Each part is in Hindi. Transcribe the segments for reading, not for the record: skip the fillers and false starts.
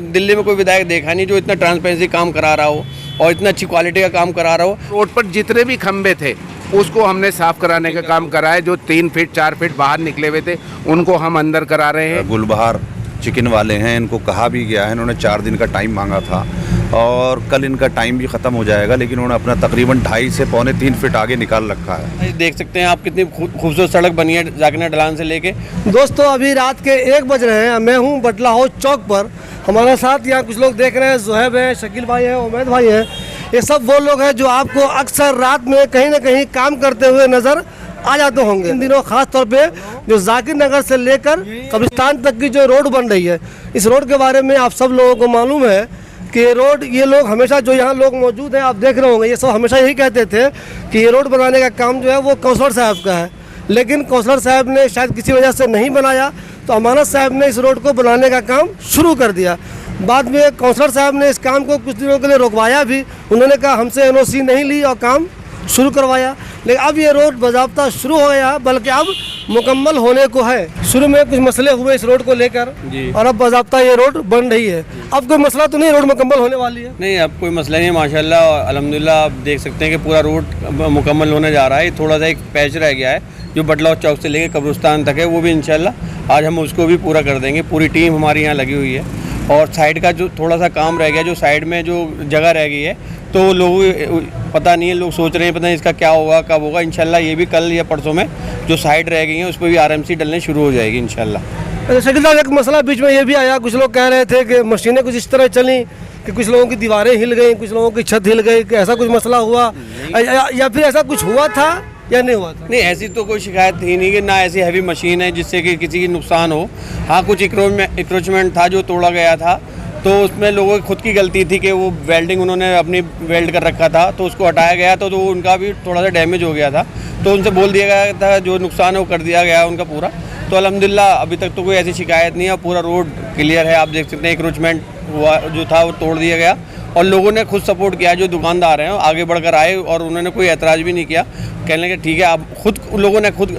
दिल्ली में कोई विधायक देखा नहीं जो इतना ट्रांसपेरेंसी काम करा रहा हो और इतना अच्छी क्वालिटी का काम करा रहा हो। रोड पर जितने भी खंबे थे उसको हमने साफ कराने का काम करा है। जो 3 फीट 4 फीट बाहर निकले हुए थे उनको हम अंदर करा रहे हैं। गुलबहार चिकन वाले हैं, इनको कहा भी गया है, इन्होंने 4 दिन का टाइम मांगा था और कल इनका टाइम भी ख़त्म हो जाएगा, लेकिन उन्होंने अपना तकरीबन 2.5 से पौने 3 फीट आगे निकाल रखा है। देख सकते हैं आप कितनी खूबसूरत सड़क बनी है जाकिना ढलान से लेके। दोस्तों अभी रात के 1 बज रहे हैं। मैं हूं बटला हाउस चौक पर। हमारे साथ यहाँ कुछ लोग देख रहे हैं, ज़ुहैब है, शकील भाई हैं, उमैद भाई हैं। ये सब वो लोग हैं जो आपको अक्सर रात में कहीं ना कहीं काम करते हुए नज़र आ जाते होंगे। इन दिनों खास तौर पे जो जाकिर नगर से लेकर कब्रिस्तान तक की जो रोड बन रही है, इस रोड के बारे में आप सब लोगों को मालूम है कि ये रोड, ये लोग हमेशा जो यहाँ लोग मौजूद हैं आप देख रहे होंगे, ये सब हमेशा यही कहते थे कि ये रोड बनाने का काम जो है वो काउंसलर साहब का है, लेकिन काउंसलर साहब ने शायद किसी वजह से नहीं बनाया, तो अमानत साहब ने इस रोड को बनाने का काम शुरू कर दिया। बाद में काउंसलर साहब ने इस काम को कुछ दिनों के लिए रुकवाया भी, उन्होंने कहा हमसे एनओसी नहीं ली और काम शुरू करवाया, लेकिन अब ये रोड बाज़ाब्ता शुरू हो गया, बल्कि अब मुकम्मल होने को है। शुरू में कुछ मसले हुए इस रोड को लेकर और अब बाज़ाब्ता ये रोड बन रही है। अब कोई मसला तो नहीं, रोड मुकम्मल होने वाली है? नहीं, अब कोई मसला नहीं है माशाल्लाह और अल्हम्दुलिल्लाह। आप देख सकते हैं कि पूरा रोड मुकम्मल होने जा रहा है। थोड़ा सा एक पैच रह गया है जो बटला चौक से लेकर कब्रिस्तान तक है, वो भी इंशाल्लाह आज हम उसको भी पूरा कर देंगे। पूरी टीम हमारी यहाँ लगी हुई है और साइड का जो थोड़ा सा काम रह गया, जो साइड में जो जगह रह गई है, तो लोग पता नहीं है, लोग सोच रहे हैं पता नहीं इसका क्या होगा, कब होगा। इंशाल्लाह ये भी कल या परसों में जो साइड रह गई है उस पर भी आरएमसी डलने शुरू हो जाएगी इंशाल्लाह। अच्छा शकील साहब, एक मसला बीच में ये भी आया, कुछ लोग कह रहे थे कि मशीनें कुछ इस तरह चली कि कुछ लोगों की दीवारें हिल गई, कुछ लोगों की छत हिल गई, कि ऐसा कुछ मसला हुआ या फिर ऐसा कुछ हुआ था या नहीं हुआ था? नहीं, ऐसी तो कोई शिकायत थी नहीं कि ना ऐसी हैवी मशीन है जिससे कि किसी की नुकसान हो। हाँ, कुछ इंक्रोचमेंट था जो तोड़ा गया था, तो उसमें लोगों की खुद की गलती थी कि वो वेल्डिंग उन्होंने अपनी वेल्ड कर रखा था, तो उसको हटाया गया तो उनका भी थोड़ा सा डैमेज हो गया था, तो उनसे बोल दिया गया था जो नुकसान है वो कर दिया गया उनका पूरा। तो अल्हम्दुलिल्लाह अभी तक तो कोई ऐसी शिकायत नहीं है, पूरा रोड क्लियर है। आप देख सकते हैं इंक्रोचमेंट हुआ जो था वो तोड़ दिया गया और लोगों ने खुद सपोर्ट किया, जो दुकानदार हैं आगे बढ़कर आए और उन्होंने कोई ऐतराज़ भी नहीं किया। कहने लगे ठीक है, आप खुद लोगों ने खुद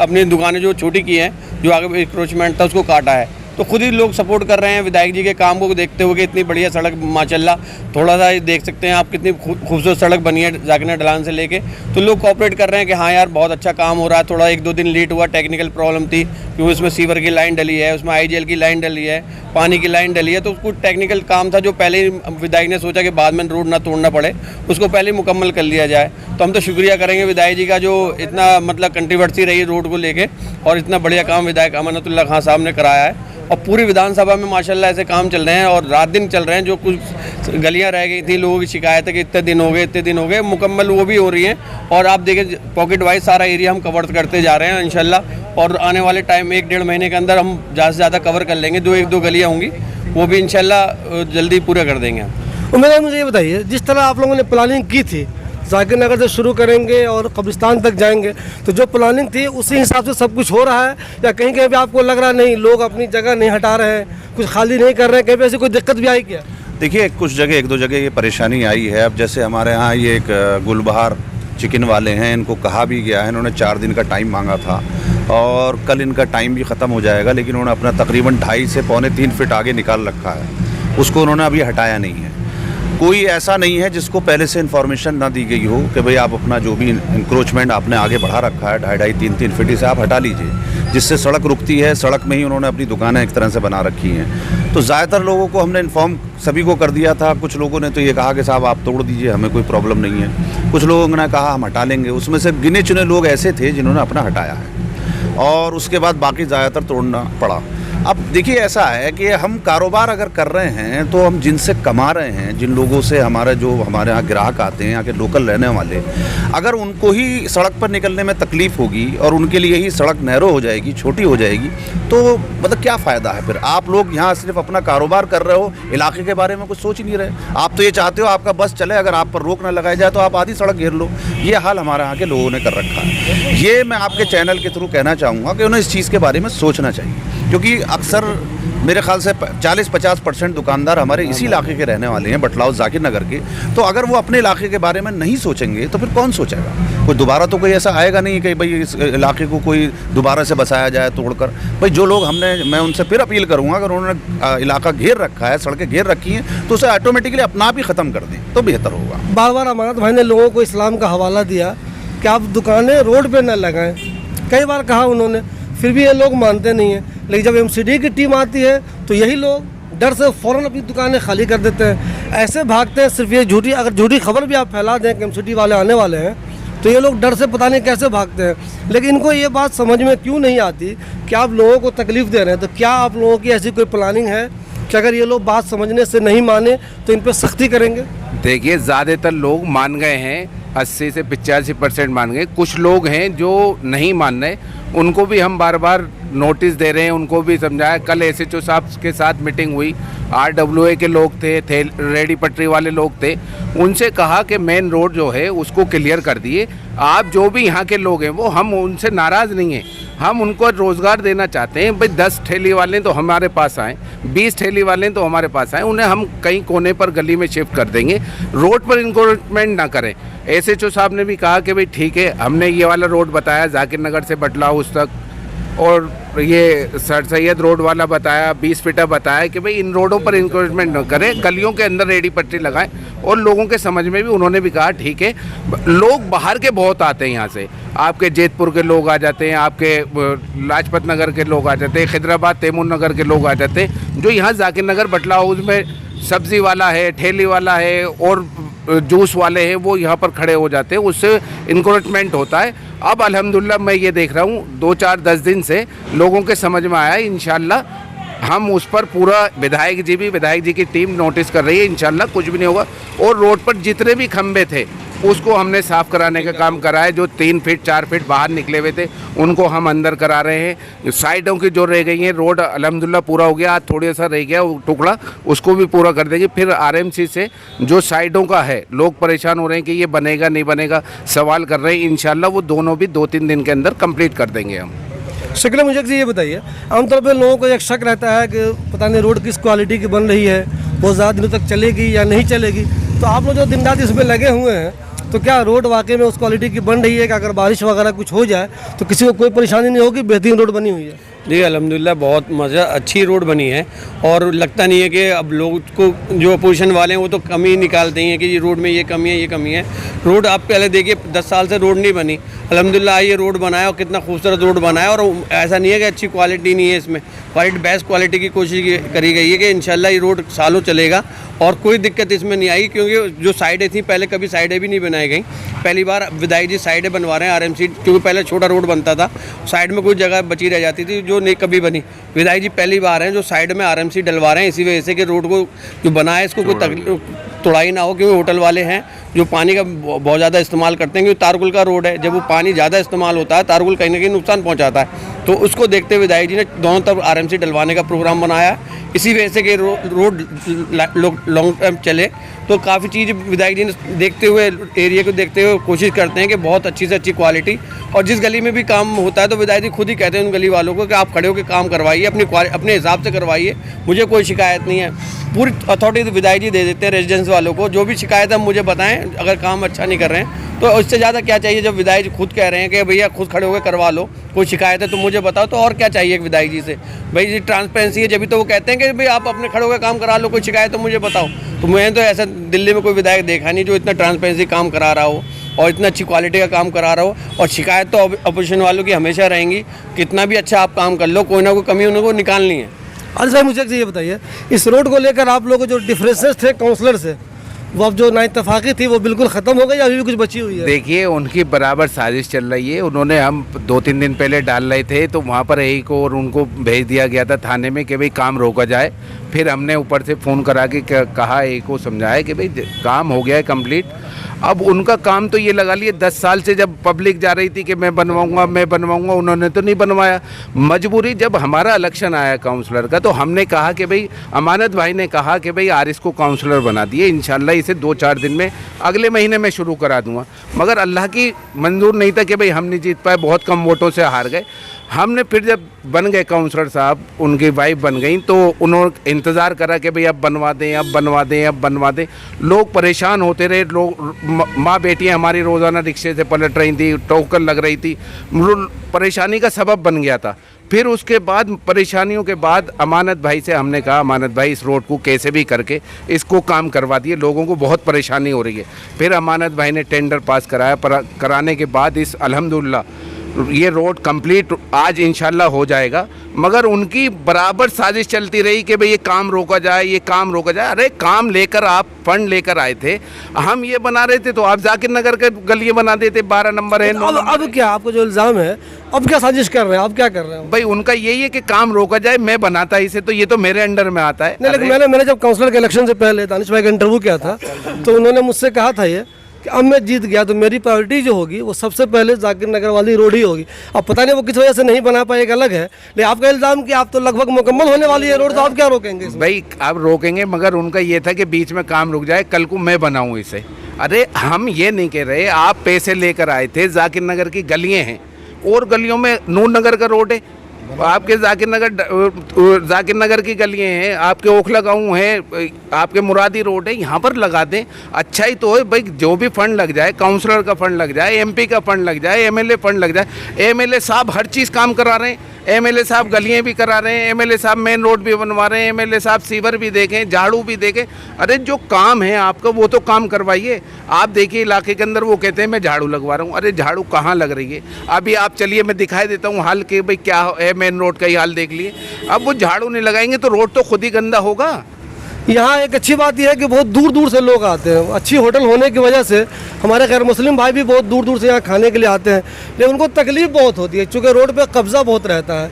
अपनी दुकानें जो छोटी की हैं, जो आगे इंक्रोचमेंट था उसको काटा है, तो खुद ही लोग सपोर्ट कर रहे हैं विधायक जी के काम को देखते हुए कि इतनी बढ़िया सड़क माशाल्लाह। थोड़ा सा देख सकते हैं आप कितनी खूबसूरत सड़क बनी है जाकिना ढलान से लेके, तो लोग कोऑपरेट कर रहे हैं कि हाँ यार बहुत अच्छा काम हो रहा है। थोड़ा 1-2 दिन लेट हुआ, टेक्निकल प्रॉब्लम थी क्योंकि उसमें सीवर की लाइन डली है, उसमें आईजीएल की लाइन डली है, पानी की लाइन डली है, तो कुछ टेक्निकल काम था जो पहले ही विधायक ने सोचा कि बाद में रोड ना तोड़ना पड़े, उसको पहले मुकम्मल कर लिया जाए। तो हम तो शुक्रिया करेंगे विधायक जी का जो इतना मतलब कंट्रीवर्सी रही रोड को लेके और इतना बढ़िया काम विधायक अमानतुल्लाह खान साहब ने कराया है। और पूरी विधानसभा में माशाल्लाह ऐसे काम चल रहे हैं और रात दिन चल रहे हैं। जो कुछ गलियां रह गई थी, लोगों की शिकायत है कि इतने दिन हो गए, मुकम्मल वो भी हो रही हैं। और आप देखें पॉकेट वाइज सारा एरिया हम कवर करते जा रहे हैं इंशाल्लाह, और आने वाले टाइम 1-1.5 महीने के अंदर हम ज़्यादा से ज़्यादा कवर कर लेंगे। जो 1-2 गलियाँ होंगी वो भी इंशाल्लाह जल्दी पूरा कर देंगे हम। उम्मीद, मुझे ये बताइए, जिस तरह आप लोगों ने प्लानिंग की थी जाकिर नगर से शुरू करेंगे और कब्रिस्तान तक जाएंगे, तो जो प्लानिंग थी उसी हिसाब से सब कुछ हो रहा है या कहीं कहीं पे आपको लग रहा नहीं लोग अपनी जगह नहीं हटा रहे हैं, कुछ खाली नहीं कर रहे हैं, कहीं पे ऐसी कोई दिक्कत भी आई क्या? देखिए, कुछ जगह 1-2 जगह ये परेशानी आई है। अब जैसे हमारे यहाँ ये एक गुलबहार चिकन वाले हैं, इनको कहा भी गया है, इन्होंने 4 दिन का टाइम मांगा था और कल इनका टाइम भी ख़त्म हो जाएगा, लेकिन उन्होंने अपना तकरीबन 2.5 से पौने 3 फीट आगे निकाल रखा है, उसको उन्होंने अभी हटाया नहीं है। कोई ऐसा नहीं है जिसको पहले से इन्फॉर्मेशन ना दी गई हो कि भाई आप अपना जो भी इंक्रोचमेंट आपने आगे बढ़ा रखा है 2.5-3 फीट से आप हटा लीजिए, जिससे सड़क रुकती है। सड़क में ही उन्होंने अपनी दुकानें एक तरह से बना रखी हैं। तो ज़्यादातर लोगों को हमने इन्फॉर्म सभी को कर दिया था। कुछ लोगों ने तो ये कहा कि साहब आप तोड़ दीजिए, हमें कोई प्रॉब्लम नहीं है। कुछ लोगों ने कहा हम हटा लेंगे। उसमें से गिने चुने लोग ऐसे थे जिन्होंने अपना हटाया है और उसके बाद बाकी ज़्यादातर तोड़ना पड़ा। अब देखिए, ऐसा है कि हम कारोबार अगर कर रहे हैं तो हम जिनसे कमा रहे हैं, जिन लोगों से हमारे यहाँ ग्राहक आते हैं, यहाँ के लोकल रहने वाले, अगर उनको ही सड़क पर निकलने में तकलीफ़ होगी और उनके लिए ही सड़क नैरो हो जाएगी, छोटी हो जाएगी, तो मतलब क्या फ़ायदा है फिर? आप लोग यहाँ सिर्फ अपना कारोबार कर रहे हो, इलाके के बारे में कुछ सोच ही नहीं रहे। आप तो ये चाहते हो आपका बस चले, अगर आप पर रोक ना लगाई जाए तो आप आधी सड़क घेर लो। ये हाल हमारे यहाँ के लोगों ने कर रखा है। ये मैं आपके चैनल के थ्रू कहना चाहूँगा कि उन्हें इस चीज़ के बारे में सोचना चाहिए। क्योंकि अक्सर मेरे ख्याल से 40-50% दुकानदार हमारे इसी इलाके के रहने वाले हैं, बटलाव जाकिर नगर के। तो अगर वो अपने इलाके के बारे में नहीं सोचेंगे तो फिर कौन सोचेगा? कोई दोबारा तो कोई ऐसा आएगा नहीं कि भाई इस इलाके को कोई दोबारा से बसाया जाए तोड़कर। भाई जो लोग मैं उनसे फिर अपील करूँगा, अगर उन्होंने इलाका घेर रखा है, सड़कें घेर रखी हैं, तो उसे ऑटोमेटिकली अपना आप ही ख़त्म कर दें तो बेहतर होगा। बार बार अमानत भाई ने लोगों को इस्लाम का हवाला दिया कि आप दुकानें रोड पे न लगाएं, कई बार कहा उन्होंने, फिर भी ये लोग मानते नहीं हैं। लेकिन जब एमसीडी की टीम आती है तो यही लोग डर से फ़ौरन अपनी दुकानें खाली कर देते हैं, ऐसे भागते हैं। सिर्फ ये अगर झूठी खबर भी आप फैला दें कि एमसीडी वाले आने वाले हैं, तो ये लोग डर से पता नहीं कैसे भागते हैं। लेकिन इनको ये बात समझ में क्यों नहीं आती कि आप लोगों को तकलीफ़ दे रहे हैं? तो क्या आप लोगों की ऐसी कोई प्लानिंग है कि अगर ये लोग बात समझने से नहीं माने तो इन पर सख्ती करेंगे? देखिए, ज़्यादातर लोग मान गए हैं, 80 से 85% मान गए। कुछ लोग हैं जो नहीं मान रहे, उनको भी हम बार बार नोटिस दे रहे हैं, उनको भी समझाया। कल SHO साहब के साथ मीटिंग हुई, RWA के लोग थे रेडी पटरी वाले लोग थे, उनसे कहा कि मेन रोड जो है उसको क्लियर कर दिए। आप जो भी यहाँ के लोग हैं वो हम उनसे नाराज़ नहीं हैं, हम उनको रोज़गार देना चाहते हैं। भाई 10 ठेली वाले तो हमारे पास आएँ, 20 ठेली वाले तो हमारे पास आएँ, उन्हें हम कहीं कोने पर गली में शिफ्ट कर देंगे, रोड पर इंक्रोचमेंट ना करें। SHO साहब ने भी कहा कि भाई ठीक है, हमने ये वाला रोड बताया जाकिर नगर से बटला हाउस तक, और ये सर सैयद रोड वाला बताया, 20 फीटा बताया कि भाई इन रोडों पर इंक्रोचमेंट न करें, गलियों के अंदर रेडी पट्टी लगाएं। और लोगों के समझ में भी उन्होंने भी कहा ठीक है। लोग बाहर के बहुत आते हैं यहाँ से, आपके जेतपुर के लोग आ जाते हैं, आपके लाजपत नगर के लोग आ जाते हैं, खिदराबाद तैमूर नगर के लोग आ जाते हैं, जो यहाँ जाकिर नगर बटला हाउस में सब्ज़ी वाला है, ठेली वाला है और जूस वाले हैं, वो यहाँ पर खड़े हो जाते हैं, उससे इंक्रोचमेंट होता है। अब अल्हम्दुलिल्लाह मैं ये देख रहा हूँ 2-4-10 दिन से लोगों के समझ में आया है। इंशाल्लाह हम उस पर पूरा विधायक जी की टीम नोटिस कर रही है, इंशाल्लाह कुछ भी नहीं होगा। और रोड पर जितने भी खंबे थे उसको हमने साफ़ कराने का काम करा है। जो 3 फीट 4 फीट बाहर निकले हुए थे उनको हम अंदर करा रहे हैं। साइडों की जो रह गई हैं, रोड अल्हम्दुलिल्लाह पूरा हो गया, आज थोड़ा सा रह गया वो टुकड़ा, उसको भी पूरा कर देंगे। फिर RMC से जो साइडों का है, लोग परेशान हो रहे हैं कि ये बनेगा नहीं बनेगा, सवाल कर रहे हैं, इंशाल्लाह वो दोनों भी 2-3 दिन के अंदर कंप्लीट कर देंगे हम। शकील मुझक जी ये बताइए, आमतौर पर लोगों को एक शक रहता है कि पता नहीं रोड किस क्वालिटी की बन रही है, बहुत ज़्यादा दिनों तक चलेगी या नहीं चलेगी। तो आप लोग जो दिन रात इसमें लगे हुए हैं, तो क्या रोड वाकई में उस क्वालिटी की बन रही है कि अगर बारिश वगैरह कुछ हो जाए तो किसी को कोई परेशानी नहीं होगी? बेहतरीन रोड बनी हुई है। जी अल्हम्दुलिल्लाह बहुत मज़ा, अच्छी रोड बनी है। और लगता नहीं है कि अब लोग को जो अपोजिशन वाले हैं वो तो कमी निकालते ही हैं कि ये रोड में ये कमी है, ये कमी है। रोड आप पहले देखिए 10 साल से रोड नहीं बनी, अल्हम्दुलिल्लाह ये रोड बनाया और कितना खूबसूरत रोड बनाया। और ऐसा नहीं है कि अच्छी क्वालिटी नहीं है इसमें, बेस्ट क्वालिटी की कोशिश करी गई है कि इंशाल्लाह ये रोड सालों चलेगा और कोई दिक्कत इसमें नहीं आई। क्योंकि जो साइडें थी पहले कभी साइडें भी नहीं बनाई गई, पहली बार विधायक जी साइडें बनवा रहे हैं RMC, क्योंकि पहले छोटा रोड बनता था, साइड में कोई जगह बची रह जाती थी जो नहीं कभी बनी। विधायक जी पहली बार हैं जो साइड में RMC डलवा रहे हैं, इसी वजह से कि रोड को जो बना है इसको कोई तकलीफ तोड़ाई ना हो। क्योंकि होटल वाले हैं जो पानी का बहुत ज़्यादा इस्तेमाल करते हैं, क्योंकि तारकुल का रोड है, जब वो पानी ज़्यादा इस्तेमाल होता है तारकुल कहीं ना कहीं नुकसान पहुँचाता है। तो उसको देखते हुए विधायक जी ने दोनों तरफ RMC डलवाने का प्रोग्राम बनाया, इसी वजह से कि रोड लॉन्ग टर्म चले। तो काफ़ी चीज़ विधायक जी ने देखते हुए, एरिया को देखते हुए कोशिश करते हैं कि बहुत अच्छी से अच्छी क्वालिटी। और जिस गली में भी काम होता है तो विधायक जी खुद ही कहते हैं उन गली वालों को कि आप खड़े होकर काम करवाइए, अपने हिसाब से करवाइए, मुझे कोई शिकायत नहीं है। पूरी अथॉरिटी विधायक जी दे देते हैं रेजिडेंस वालों को, जो भी शिकायत है मुझे बताएं, अगर काम अच्छा नहीं कर रहे हैं तो इससे ज़्यादा क्या चाहिए। जब विधायक जी खुद कह रहे हैं कि भैया खुद खड़े होकर करवा लो, कोई शिकायत है तो मुझे बताओ, तो और क्या चाहिए विधायक जी से। भाई जी ट्रांसपेरेंसी है, जब भी तो वो कहते हैं कि भाई आप अपने खड़े होकर काम करा लो, कोई शिकायत तो मुझे बताओ। तो मैंने तो ऐसा दिल्ली में कोई विधायक देखा नहीं जो इतना ट्रांसपेरेंसी काम करा रहा हो और इतना अच्छी क्वालिटी का काम करा रहा हो। और शिकायत तो अपोजिशन वालों की हमेशा रहेंगी, कितना भी अच्छा आप काम कर लो, कोई ना कोई कमी उनको निकालनी है। अरे साहब मुझे ये बताइए, इस रोड को लेकर आप लोगों के जो डिफरेंसेस थे काउंसलर से, वो अब जो नाइतफाकी थी वो बिल्कुल ख़त्म हो गई या अभी भी कुछ बची हुई है? देखिए, उनकी बराबर साजिश चल रही है। उन्होंने, हम 2-3 दिन पहले डाल रहे थे तो वहाँ पर एक और उनको भेज दिया गया था थाने में कि भाई काम रोका जाए। फिर हमने ऊपर से फ़ोन करा के कहा, एक को समझाया कि भाई काम हो गया है कंप्लीट। अब उनका काम तो ये लगा लिए 10 साल से, जब पब्लिक जा रही थी कि मैं बनवाऊंगा, उन्होंने तो नहीं बनवाया। मजबूरी जब हमारा इलेक्शन आया काउंसलर का, तो हमने कहा कि भाई, अमानत भाई ने कहा कि भाई आरिस को काउंसलर बना दिए, इंशाल्लाह इसे 2-4 दिन में, अगले महीने में शुरू करा दूंगा। मगर अल्लाह की मंजूर नहीं था कि भाई हम नहीं जीत पाए, बहुत कम वोटों से हार गए। हमने फिर जब बन गए काउंसलर साहब, उनकी वाइफ बन गई, तो उन्होंने इंतज़ार करा कि भाई अब बनवा दें, अब बनवा दें, अब बनवा दें। लोग परेशान होते रहे, लोग माँ बेटियाँ हमारी रोज़ाना रिक्शे से पलट रही थी, ठोकर लग रही थी, परेशानी का सबब बन गया था। फिर उसके बाद परेशानियों के बाद अमानत भाई से हमने कहा, अमानत भाई इस रोड को कैसे भी करके इसको काम करवा दिए, लोगों को बहुत परेशानी हो रही है। फिर अमानत भाई ने टेंडर पास कराया, कराने के बाद इस अल्हम्दुलिल्लाह ये रोड कंप्लीट आज इंशाल्लाह हो जाएगा। मगर उनकी बराबर साजिश चलती रही कि भाई ये काम रोका जाए, ये काम रोका जाए। अरे काम लेकर आप फंड लेकर आए थे, हम ये बना रहे थे तो आप जाकिर नगर के गलियाँ बना देते, 12 नंबर है। अब क्या आपको जो इल्ज़ाम है, अब क्या साजिश कर रहे हैं, अब क्या कर रहे हैं? भाई उनका यही है कि काम रोका जाए, मैं बनाता इसे, तो ये तो मेरे अंडर में आता है। नहीं, लेकिन मैंने जब काउंसलर के इलेक्शन से पहले दानिश भाई का इंटरव्यू किया था, तो उन्होंने मुझसे कहा था ये कि अब मैं जीत गया तो मेरी प्रायोरिटी जो होगी वो सबसे पहले जाकिर नगर वाली रोड ही होगी। अब पता नहीं वो किस वजह से नहीं बना पाए, एक अलग है, लेकिन आपका इल्ज़ाम कि आप तो लगभग मुकम्मल होने वाली है रोड, तो आप क्या रोकेंगे? भाई आप रोकेंगे, मगर उनका ये था कि बीच में काम रुक जाए, कल को मैं बनाऊं इसे। अरे हम ये नहीं कह रहे, आप पैसे लेकर आए थे, जाकिर नगर की गलियाँ हैं और गलियों में नूर नगर का रोड है, आपके जाकिर नगर की गलियाँ हैं, आपके ओखला गाँव है, आपके मुरादी रोड है, यहाँ पर लगा दें। अच्छा ही तो है भाई, जो भी फंड लग जाए, काउंसलर का फंड लग जाए, एमपी का फंड लग जाए, एमएलए फंड लग जाए। एमएलए साहब हर चीज़ काम करा रहे हैं, एमएलए साहब गलियाँ भी करा रहे हैं, एमएलए साहब मेन रोड भी बनवा रहे हैं, एमएलए साहब सीवर भी देखें, झाड़ू भी देखें। अरे जो काम है आपका वो तो काम करवाइए। आप देखिए इलाके के अंदर वो कहते हैं मैं झाड़ू लगवा रहा हूँ, अरे झाड़ू कहाँ लग रही है? अभी आप चलिए मैं दिखाई देता हूँ हाल के, भाई क्या है, मेन रोड का ही हाल देख लिए। अब वो झाड़ू नहीं लगाएंगे तो रोड तो खुद ही गंदा होगा। यहाँ एक अच्छी बात यह है कि बहुत दूर दूर से लोग आते हैं, अच्छी होटल होने की वजह से हमारे गैर मुस्लिम भाई भी बहुत दूर दूर से यहाँ खाने के लिए आते हैं, लेकिन उनको तकलीफ बहुत होती है चूँकि रोड पे कब्जा बहुत रहता है।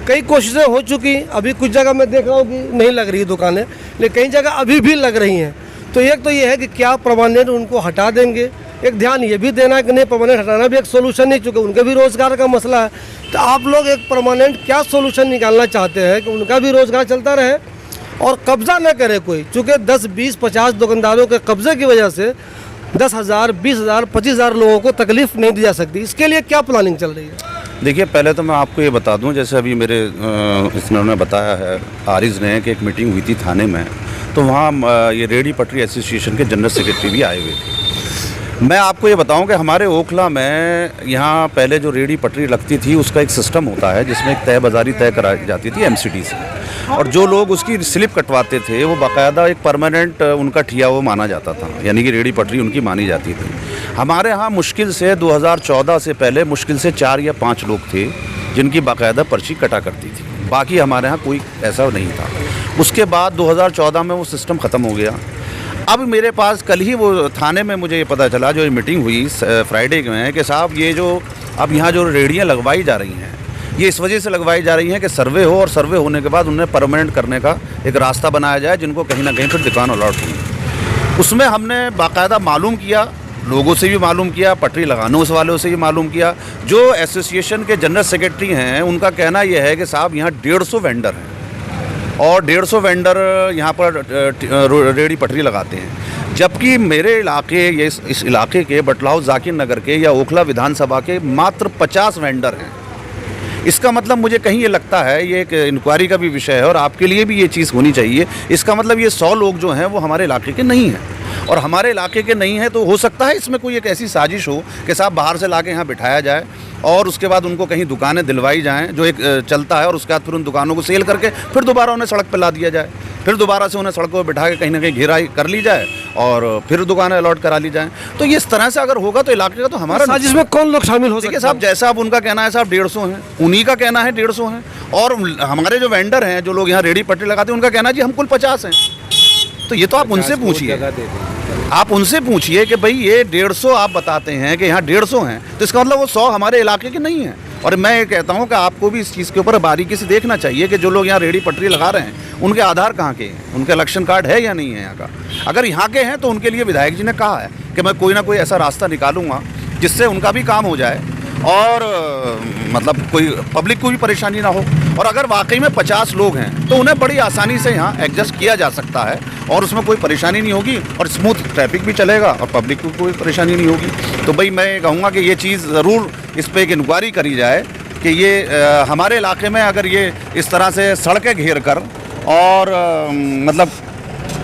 कई कोशिशें हो चुकी, अभी कुछ जगह मैं देख रहा हूँ कि नहीं लग रही दुकानें, लेकिन कई जगह अभी भी लग रही हैं। तो एक तो ये है कि क्या परमानेंट उनको हटा देंगे, एक ध्यान ये भी देना कि नहीं परमानेंट हटाना भी एक सोल्यूशन नहीं, चूँकि उनके भी रोज़गार का मसला है। तो आप लोग एक परमानेंट क्या सोल्यूशन निकालना चाहते हैं कि उनका भी रोज़गार चलता रहे और कब्ज़ा न करे कोई, चूँकि 10, 20, 50 दुकानदारों के कब्ज़े की वजह से 10,000, 20,000, 25,000 लोगों को तकलीफ़ नहीं दी जा सकती। इसके लिए क्या प्लानिंग चल रही है? देखिए, पहले तो मैं आपको ये बता दूं, जैसे अभी मेरे इसने बताया है आरिज़ ने कि एक मीटिंग हुई थी थाने में, तो वहाँ ये रेहड़ी पटरी एसोसिएशन के जनरल सेक्रेटरी भी आए हुए थे। मैं आपको ये बताऊं कि हमारे ओखला में यहाँ पहले जो रेहड़ी पटरी लगती थी उसका एक सिस्टम होता है जिसमें एक तय बाज़ारी तय कराई जाती थी एमसीडी से, और जो लोग उसकी स्लिप कटवाते थे वो बाकायदा एक परमानेंट उनका ठिया वो माना जाता था, यानी कि रेहड़ी पटरी उनकी मानी जाती थी। हमारे यहाँ मुश्किल से 2014 से पहले मुश्किल से 4 या 5 लोग थे जिनकी बाकायदा पर्ची कटा करती थी, बाकी हमारे यहाँ कोई ऐसा नहीं था। उसके बाद 2014 में वो सिस्टम ख़त्म हो गया। अब मेरे पास कल ही वो थाने में मुझे ये पता चला, जो ये मीटिंग हुई फ्राइडे में, कि साहब ये जो अब यहाँ जो रेहड़ियाँ लगवाई जा रही हैं ये इस वजह से लगवाई जा रही हैं कि सर्वे हो, और सर्वे होने के बाद उन्हें परमानेंट करने का एक रास्ता बनाया जाए जिनको कहीं ना कहीं फिर दुकान अलॉट हुई। उसमें हमने बाकायदा मालूम किया, लोगों से भी मालूम किया, पटरी लगाने वालों से भी मालूम किया। जो एसोसिएशन के जनरल सेक्रेटरी हैं उनका कहना यह है कि साहब यहाँ 150 वेंडर हैं और 150 वेंडर यहाँ पर रेहड़ी पटरी लगाते हैं, जबकि मेरे इलाके ये इस इलाके के बटलाव जाकिर नगर के या ओखला विधानसभा के मात्र 50 वेंडर हैं। इसका मतलब मुझे कहीं ये लगता है, ये एक इंक्वायरी का भी विषय है और आपके लिए भी ये चीज़ होनी चाहिए। इसका मतलब ये 100 लोग जो हैं वो हमारे इलाके के नहीं हैं, और हमारे इलाके के नहीं हैं तो हो सकता है इसमें कोई एक ऐसी साजिश हो कि साहब बाहर से ला के यहाँ बिठाया जाए और उसके बाद उनको कहीं दुकानें दिलवाई जाएं जो एक चलता है, और उसके बाद फिर उन दुकानों को सेल करके फिर दोबारा उन्हें सड़क पर ला दिया जाए, फिर दोबारा से उन्हें सड़कों पर बिठा के कहीं ना कहीं घेराई कर ली जाए और फिर दुकानें अलॉट करा ली जाएं। तो ये इस तरह से अगर होगा तो इलाके का तो हमारा साजिश में कौन लोग शामिल हो सकते हैं? साहब जैसा अब उनका कहना है साहब 150 हैं, उन्हीं का कहना है 150 हैं, और हमारे जो वेंडर हैं जो लोग यहाँ रेहड़ी पटरी लगाते हैं उनका कहना है जी हम कुल 50 हैं। तो ये तो आप उनसे पूछिए, आप उनसे पूछिए कि भाई ये 150 आप बताते हैं कि यहाँ 150 हैं, तो इसका मतलब वो 100 हमारे इलाके के नहीं हैं। और मैं ये कहता हूँ कि आपको भी इस चीज़ के ऊपर बारीकी से देखना चाहिए कि जो लोग यहाँ रेहड़ी पटरी लगा रहे हैं उनके आधार कहाँ के हैं, उनका इलेक्शन कार्ड है या नहीं है यहाँ का। अगर यहाँ के हैं तो उनके लिए विधायक जी ने कहा है कि मैं कोई ना कोई ऐसा रास्ता निकालूंगा जिससे उनका भी काम हो जाए और मतलब कोई पब्लिक को भी परेशानी ना हो। और अगर वाकई में 50 लोग हैं तो उन्हें बड़ी आसानी से यहाँ एडजस्ट किया जा सकता है और उसमें कोई परेशानी नहीं होगी और स्मूथ ट्रैफिक भी चलेगा और पब्लिक को कोई परेशानी नहीं होगी। तो भाई मैं कहूँगा कि ये चीज़ ज़रूर इस पर एक इंक्वायरी करी जाए कि ये हमारे इलाके में अगर ये इस तरह से सड़कें घेर कर और मतलब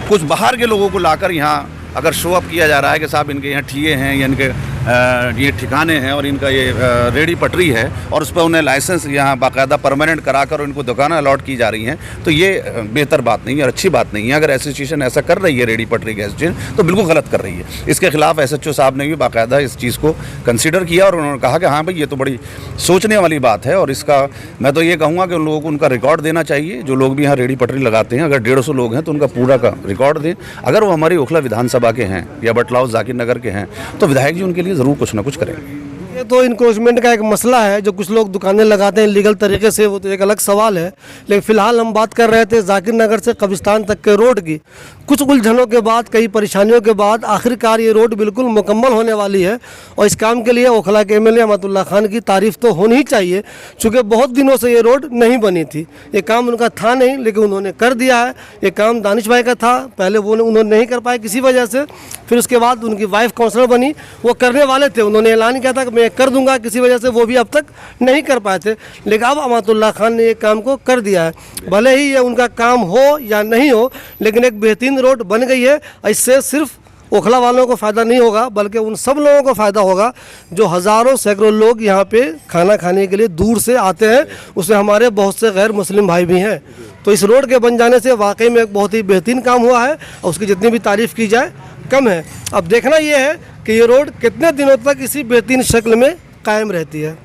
कुछ बाहर के लोगों को लाकर यहाँ अगर शो अप किया जा रहा है कि साहब इनके यहाँ ठिए हैं या इनके ये ठिकाने हैं और इनका ये रेडी पटरी है और उस पर उन्हें लाइसेंस यहाँ बाकायदा परमानेंट कराकर उनको दुकानें अलॉट की जा रही हैं, तो ये बेहतर बात नहीं है और अच्छी बात नहीं है। अगर एसोसिएशन ऐसा कर रही है रेडी पटरी के एसोसिएशन, तो बिल्कुल गलत कर रही है। इसके खिलाफ SHO साहब ने भी बाकायदा इस चीज़ को कंसिडर किया और उन्होंने कहा कि हाँ भाई ये तो बड़ी सोचने वाली बात है और इसका मैं तो ये कहूँगा कि उन लोगों को उनका रिकॉर्ड देना चाहिए। जो लोग भी यहाँ रेडी पटरी लगाते हैं, अगर 150 लोग हैं तो उनका पूरा का रिकॉर्ड दें। अगर वो हमारी ओखला विधानसभा के हैं या बटलाव जाकिर नगर के हैं तो विधायक जी उनके लिए ज़रूर कुछ ना कुछ करेंगे। ये तो इनक्रोचमेंट का एक मसला है, जो कुछ लोग दुकानें लगाते हैं लीगल तरीके से, वो तो एक अलग सवाल है। लेकिन फिलहाल हम बात कर रहे थे जाकिर नगर से कब्रिस्तान तक के रोड की। कुछ उलझनों के बाद, कई परेशानियों के बाद आखिरकार ये रोड बिल्कुल मुकम्मल होने वाली है और इस काम के लिए ओखला के MLA अहमदुल्ला खान की तारीफ़ तो होनी ही चाहिए, चूँकि बहुत दिनों से ये रोड नहीं बनी थी। ये काम उनका था नहीं, लेकिन उन्होंने कर दिया है। ये काम दानिश भाई का था, पहले वो उन्होंने नहीं कर पाए किसी वजह से, फिर उसके बाद उनकी वाइफ काउंसलर बनी, वो करने वाले थे, उन्होंने ऐलान किया था कि मैं कर दूंगा, किसी वजह से वो भी अब तक नहीं कर पाए थे। लेकिन अब अहमदुल्ला खान ने ये काम को कर दिया है। भले ही ये उनका काम हो या नहीं हो, लेकिन एक बेहतरीन रोड बन गई है। इससे सिर्फ ओखला वालों को फ़ायदा नहीं होगा, बल्कि उन सब लोगों को फ़ायदा होगा जो हज़ारों सैकड़ों लोग यहाँ पे खाना खाने के लिए दूर से आते हैं। उसमें हमारे बहुत से गैर मुस्लिम भाई भी हैं। तो इस रोड के बन जाने से वाकई में एक बहुत ही बेहतरीन काम हुआ है और उसकी जितनी भी तारीफ़ की जाए कम है। अब देखना ये है कि ये रोड कितने दिनों तक इसी बेहतरीन शक्ल में कायम रहती है।